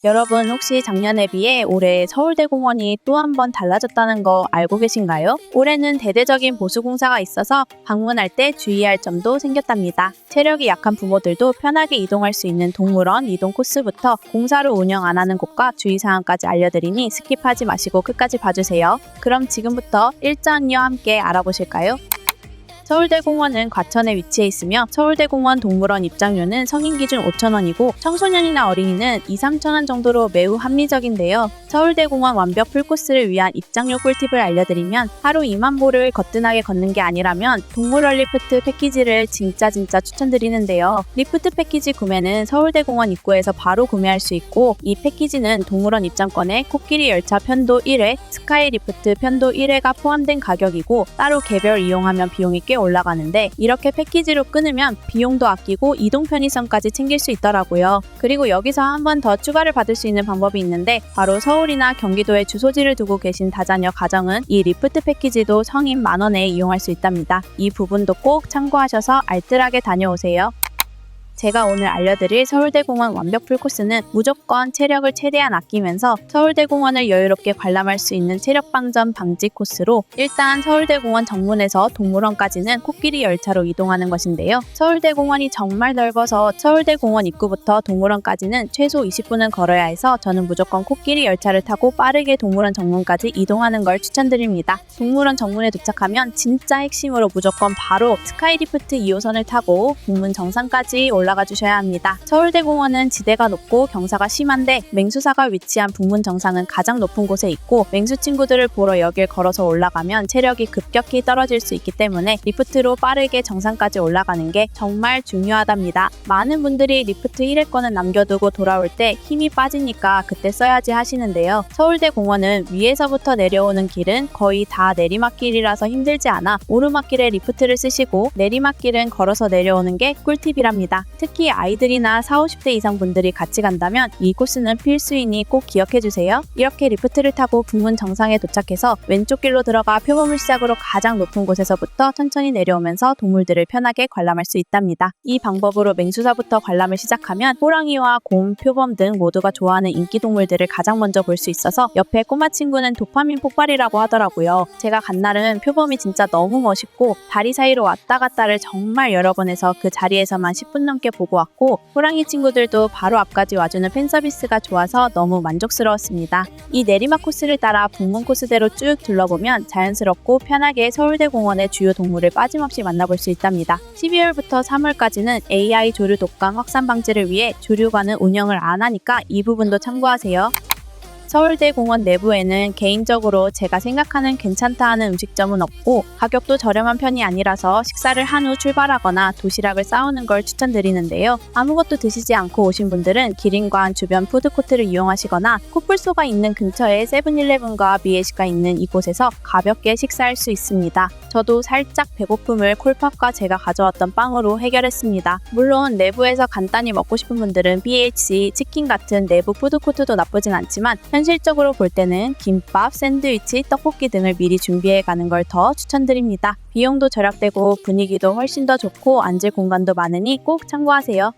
여러분 혹시 작년에 비해 올해 서울대공원이 또 한 번 달라졌다는 거 알고 계신가요? 올해는 대대적인 보수공사가 있어서 방문할 때 주의할 점도 생겼답니다. 체력이 약한 부모들도 편하게 이동할 수 있는 동물원 이동 코스부터 공사로 운영 안 하는 곳과 주의사항까지 알려드리니 스킵하지 마시고 끝까지 봐주세요. 그럼 지금부터 일정과 함께 알아보실까요? 서울대공원은 과천에 위치해 있으며 서울대공원 동물원 입장료는 성인 기준 5,000원이고 청소년이나 어린이는 2,~3,000원 정도로 매우 합리적인데요. 서울대공원 완벽 풀코스를 위한 입장료 꿀팁을 알려드리면 하루 2만 보를 거뜬하게 걷는 게 아니라면 동물원 리프트 패키지를 진짜 추천드리는데요. 리프트 패키지 구매는 서울대공원 입구에서 바로 구매할 수 있고 이 패키지는 동물원 입장권에 코끼리 열차 편도 1회, 스카이 리프트 편도 1회가 포함된 가격이고 따로 개별 이용하면 비용이 꽤 올라가는데 이렇게 패키지로 끊으면 비용도 아끼고 이동 편의성까지 챙길 수 있더라고요. 그리고 여기서 한 번 더 추가를 받을 수 있는 방법이 있는데 바로 서울이나 경기도에 주소지를 두고 계신 다자녀 가정은 이 리프트 패키지도 성인 10,000원에 이용할 수 있답니다. 이 부분도 꼭 참고하셔서 알뜰하게 다녀오세요. 제가 오늘 알려드릴 서울대공원 완벽 풀코스는 무조건 체력을 최대한 아끼면서 서울대공원을 여유롭게 관람할 수 있는 체력방전 방지 코스로 일단 서울대공원 정문에서 동물원까지는 코끼리 열차로 이동하는 것인데요. 서울대공원이 정말 넓어서 서울대공원 입구부터 동물원까지는 최소 20분은 걸어야 해서 저는 무조건 코끼리 열차를 타고 빠르게 동물원 정문까지 이동하는 걸 추천드립니다. 동물원 정문에 도착하면 진짜 핵심으로 무조건 바로 스카이리프트 2호선을 타고 공문 정상까지 올라가 주셔야 합니다. 서울대공원은 지대가 높고 경사가 심한데 맹수사가 위치한 북문 정상은 가장 높은 곳에 있고 맹수 친구들을 보러 여길 걸어서 올라가면 체력이 급격히 떨어질 수 있기 때문에 리프트로 빠르게 정상까지 올라가는 게 정말 중요하답니다. 많은 분들이 리프트 1회권은 남겨두고 돌아올 때 힘이 빠지니까 그때 써야지 하시는데요. 서울대공원은 위에서부터 내려오는 길은 거의 다 내리막길이라서 힘들지 않아 오르막길에 리프트를 쓰시고 내리막길은 걸어서 내려오는 게 꿀팁이랍니다. 특히 아이들이나 40~50대 이상 분들이 같이 간다면 이 코스는 필수이니 꼭 기억해주세요. 이렇게 리프트를 타고 북문 정상에 도착해서 왼쪽 길로 들어가 표범을 시작으로 가장 높은 곳에서부터 천천히 내려오면서 동물들을 편하게 관람할 수 있답니다. 이 방법으로 맹수사부터 관람을 시작하면 호랑이와 곰, 표범 등 모두가 좋아하는 인기 동물들을 가장 먼저 볼 수 있어서 옆에 꼬마 친구는 도파민 폭발이라고 하더라고요. 제가 간 날은 표범이 진짜 너무 멋있고 다리 사이로 왔다 갔다를 정말 여러 번 해서 그 자리에서만 10분 넘게 보고 왔고 호랑이 친구들도 바로 앞까지 와주는 팬 서비스가 좋아서 너무 만족스러웠습니다. 이 내리막 코스를 따라 북문 코스대로 쭉 둘러보면 자연스럽고 편하게 서울대공원의 주요 동물을 빠짐없이 만나볼 수 있답니다. 12월부터 3월까지는 AI 조류 독감 확산 방지를 위해 조류관은 운영을 안 하니까 이 부분도 참고하세요. 서울대공원 내부에는 개인적으로 제가 생각하는 괜찮다 하는 음식점은 없고 가격도 저렴한 편이 아니라서 식사를 한 후 출발하거나 도시락을 싸오는 걸 추천드리는데요. 아무것도 드시지 않고 오신 분들은 기린관 주변 푸드코트를 이용하시거나 코뿔소가 있는 근처에 세븐일레븐과 미에시가 있는 이곳에서 가볍게 식사할 수 있습니다. 저도 살짝 배고픔을 콜팝과 제가 가져왔던 빵으로 해결했습니다. 물론 내부에서 간단히 먹고 싶은 분들은 BHC, 치킨 같은 내부 푸드코트도 나쁘진 않지만 현실적으로 볼 때는 김밥, 샌드위치, 떡볶이 등을 미리 준비해 가는 걸 더 추천드립니다. 비용도 절약되고 분위기도 훨씬 더 좋고 앉을 공간도 많으니 꼭 참고하세요.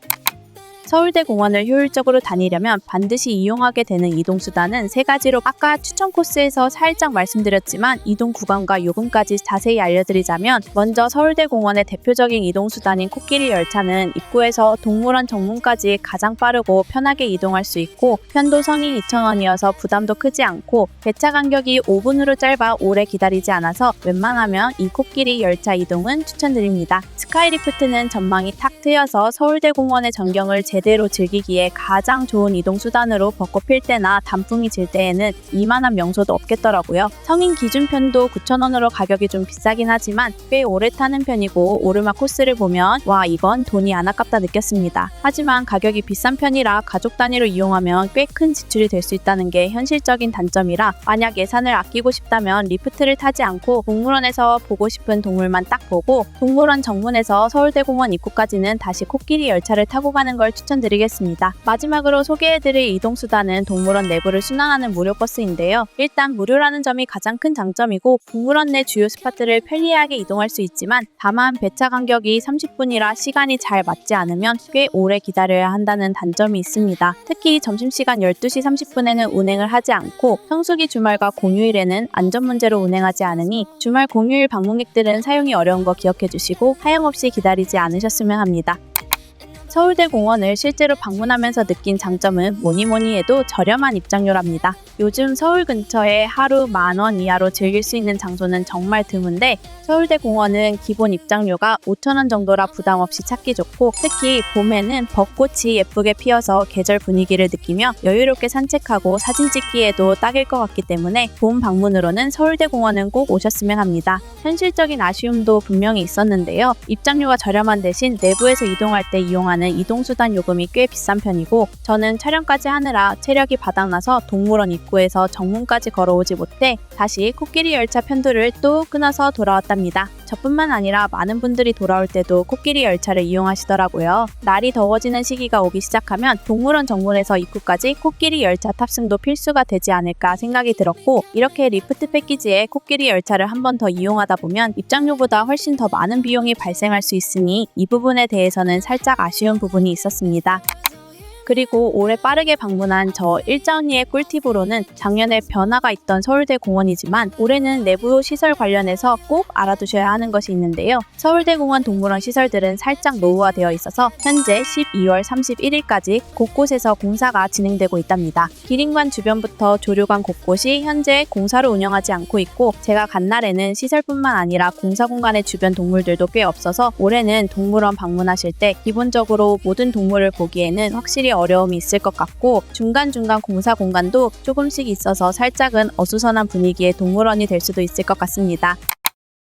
서울대공원을 효율적으로 다니려면 반드시 이용하게 되는 이동수단은 3가지로 아까 추천 코스에서 살짝 말씀드렸지만 이동 구간과 요금까지 자세히 알려드리자면 먼저 서울대공원의 대표적인 이동수단인 코끼리 열차는 입구에서 동물원 정문까지 가장 빠르고 편하게 이동할 수 있고 편도 성인 2,000원이어서 부담도 크지 않고 배차 간격이 5분으로 짧아 오래 기다리지 않아서 웬만하면 이 코끼리 열차 이동은 추천드립니다. 스카이리프트는 전망이 탁 트여서 서울대공원의 전경을 제대로 즐기기에 가장 좋은 이동수단으로 벚꽃 필 때나 단풍이 질 때에는 이만한 명소도 없겠더라고요. 성인 기준편도 9,000원으로 가격이 좀 비싸긴 하지만 꽤 오래 타는 편이고 오르막 코스를 보면 와 이건 돈이 안 아깝다 느꼈습니다. 하지만 가격이 비싼 편이라 가족 단위로 이용하면 꽤 큰 지출이 될 수 있다는 게 현실적인 단점이라 만약 예산을 아끼고 싶다면 리프트를 타지 않고 동물원에서 보고 싶은 동물만 딱 보고 동물원 정문에서 서울대공원 입구까지는 다시 코끼리 열차를 타고 가는 걸 추천드리겠습니다. 마지막으로 소개해드릴 이동수단은 동물원 내부를 순항하는 무료버스인데요. 일단 무료라는 점이 가장 큰 장점이고 동물원 내 주요 스팟들을 편리하게 이동할 수 있지만 다만 배차 간격이 30분이라 시간이 잘 맞지 않으면 꽤 오래 기다려야 한다는 단점이 있습니다. 특히 점심시간 12시 30분에는 운행을 하지 않고 성수기 주말과 공휴일에는 안전 문제로 운행하지 않으니 주말 공휴일 방문객들은 사용이 어려운 거 기억해 주시고 하염없이 기다리지 않으셨으면 합니다. 서울대공원을 실제로 방문하면서 느낀 장점은 뭐니뭐니 해도 저렴한 입장료랍니다. 요즘 서울 근처에 하루 10,000원 이하로 즐길 수 있는 장소는 정말 드문데 서울대공원은 기본 입장료가 5,000원 정도라 부담 없이 찾기 좋고 특히 봄에는 벚꽃이 예쁘게 피어서 계절 분위기를 느끼며 여유롭게 산책하고 사진 찍기에도 딱일 것 같기 때문에 봄 방문으로는 서울대공원은 꼭 오셨으면 합니다. 현실적인 아쉬움도 분명히 있었는데요. 입장료가 저렴한 대신 내부에서 이동할 때 이용하는 이동수단 요금이 꽤 비싼 편이고 저는 촬영까지 하느라 체력이 바닥나서 동물원 입구에서 정문까지 걸어오지 못해 다시 코끼리 열차 편도를 또 끊어서 돌아왔답니다. 저뿐만 아니라 많은 분들이 돌아올 때도 코끼리 열차를 이용하시더라고요. 날이 더워지는 시기가 오기 시작하면 동물원 정문에서 입구까지 코끼리 열차 탑승도 필수가 되지 않을까 생각이 들었고 이렇게 리프트 패키지에 코끼리 열차를 한 번 더 이용하다 보면 입장료보다 훨씬 더 많은 비용이 발생할 수 있으니 이 부분에 대해서는 살짝 아쉬운 부분이 있었습니다. 그리고 올해 빠르게 방문한 저 일자 언니의 꿀팁으로는 작년에 변화가 있던 서울대공원이지만 올해는 내부 시설 관련해서 꼭 알아두셔야 하는 것이 있는데요. 서울대공원 동물원 시설들은 살짝 노후화되어 있어서 현재 12월 31일까지 곳곳에서 공사가 진행되고 있답니다. 기린관 주변부터 조류관 곳곳이 현재 공사를 운영하지 않고 있고 제가 간 날에는 시설뿐만 아니라 공사 공간의 주변 동물들도 꽤 없어서 올해는 동물원 방문하실 때 기본적으로 모든 동물을 보기에는 확실히 어려움이 있을 것 같고 중간중간 공사 공간도 조금씩 있어서 살짝은 어수선한 분위기의 동물원이 될 수도 있을 것 같습니다.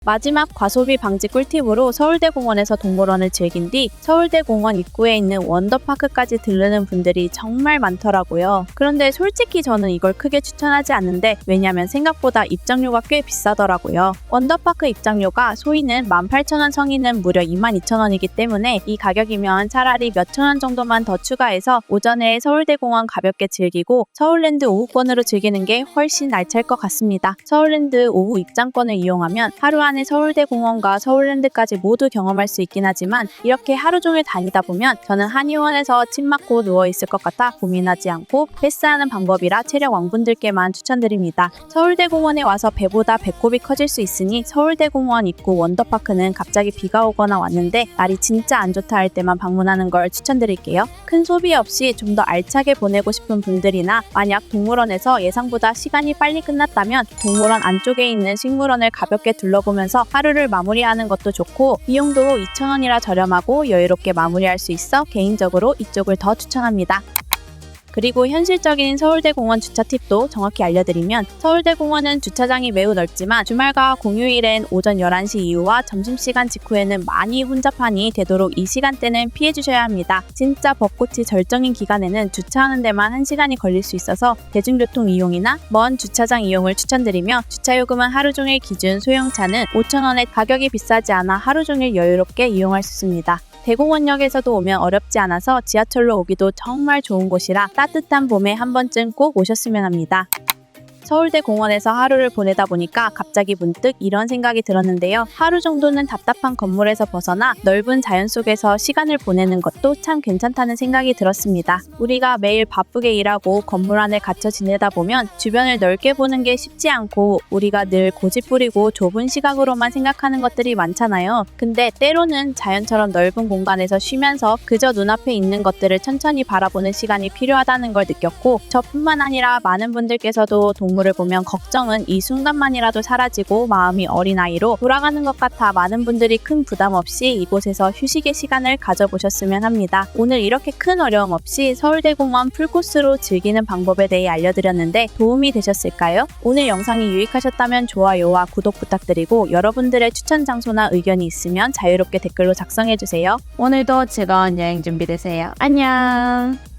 마지막 과소비 방지 꿀팁으로 서울대공원에서 동물원을 즐긴 뒤 서울대공원 입구에 있는 원더파크까지 들르는 분들이 정말 많더라고요. 그런데 솔직히 저는 이걸 크게 추천하지 않는데 왜냐면 생각보다 입장료가 꽤 비싸더라고요. 원더파크 입장료가 소인은 18,000원, 성인은 무려 22,000원이기 때문에 이 가격이면 차라리 몇천 원 정도만 더 추가해서 오전에 서울대공원 가볍게 즐기고 서울랜드 오후권으로 즐기는 게 훨씬 나을 것 같습니다. 서울랜드 오후 입장권을 이용하면 하루 안에 서울대공원과 서울랜드까지 모두 경험할 수 있긴 하지만 이렇게 하루 종일 다니다 보면 저는 한의원에서 침 맞고 누워있을 것 같아 고민하지 않고 패스하는 방법이라 체력 왕분들께만 추천드립니다. 서울대공원에 와서 배보다 배꼽이 커질 수 있으니 서울대공원 입구 원더파크는 갑자기 비가 오거나 왔는데 날이 진짜 안 좋다 할 때만 방문하는 걸 추천드릴게요. 큰 소비 없이 좀 더 알차게 보내고 싶은 분들이나 만약 동물원에서 예상보다 시간이 빨리 끝났다면 동물원 안쪽에 있는 식물원을 가볍게 둘러보면서 하루를 마무리하는 것도 좋고 비용도 2,000원이라 저렴하고 여유롭게 마무리할 수 있어 개인적으로 이쪽을 더 추천합니다. 그리고 현실적인 서울대공원 주차 팁도 정확히 알려드리면 서울대공원은 주차장이 매우 넓지만 주말과 공휴일엔 오전 11시 이후와 점심시간 직후에는 많이 혼잡하니 되도록 이 시간대는 피해주셔야 합니다. 진짜 벚꽃이 절정인 기간에는 주차하는 데만 1시간이 걸릴 수 있어서 대중교통 이용이나 먼 주차장 이용을 추천드리며 주차요금은 하루종일 기준 소형차는 5,000원에 가격이 비싸지 않아 하루종일 여유롭게 이용할 수 있습니다. 대공원역에서도 오면 어렵지 않아서 지하철로 오기도 정말 좋은 곳이라 따뜻한 봄에 한 번쯤 꼭 오셨으면 합니다. 서울대공원에서 하루를 보내다 보니까 갑자기 문득 이런 생각이 들었는데요. 하루 정도는 답답한 건물에서 벗어나 넓은 자연 속에서 시간을 보내는 것도 참 괜찮다는 생각이 들었습니다. 우리가 매일 바쁘게 일하고 건물 안에 갇혀 지내다 보면 주변을 넓게 보는 게 쉽지 않고 우리가 늘 고집부리고 좁은 시각으로만 생각하는 것들이 많잖아요. 근데 때로는 자연처럼 넓은 공간에서 쉬면서 그저 눈앞에 있는 것들을 천천히 바라보는 시간이 필요하다는 걸 느꼈고 저뿐만 아니라 많은 분들께서도 동물을 보면 걱정은 이 순간만이라도 사라지고 마음이 어린아이로 돌아가는 것 같아 많은 분들이 큰 부담 없이 이곳에서 휴식의 시간을 가져보셨으면 합니다. 오늘 이렇게 큰 어려움 없이 서울대공원 풀코스로 즐기는 방법에 대해 알려드렸는데 도움이 되셨을까요? 오늘 영상이 유익하셨다면 좋아요와 구독 부탁드리고 여러분들의 추천 장소나 의견이 있으면 자유롭게 댓글로 작성해주세요. 오늘도 즐거운 여행 준비되세요. 안녕!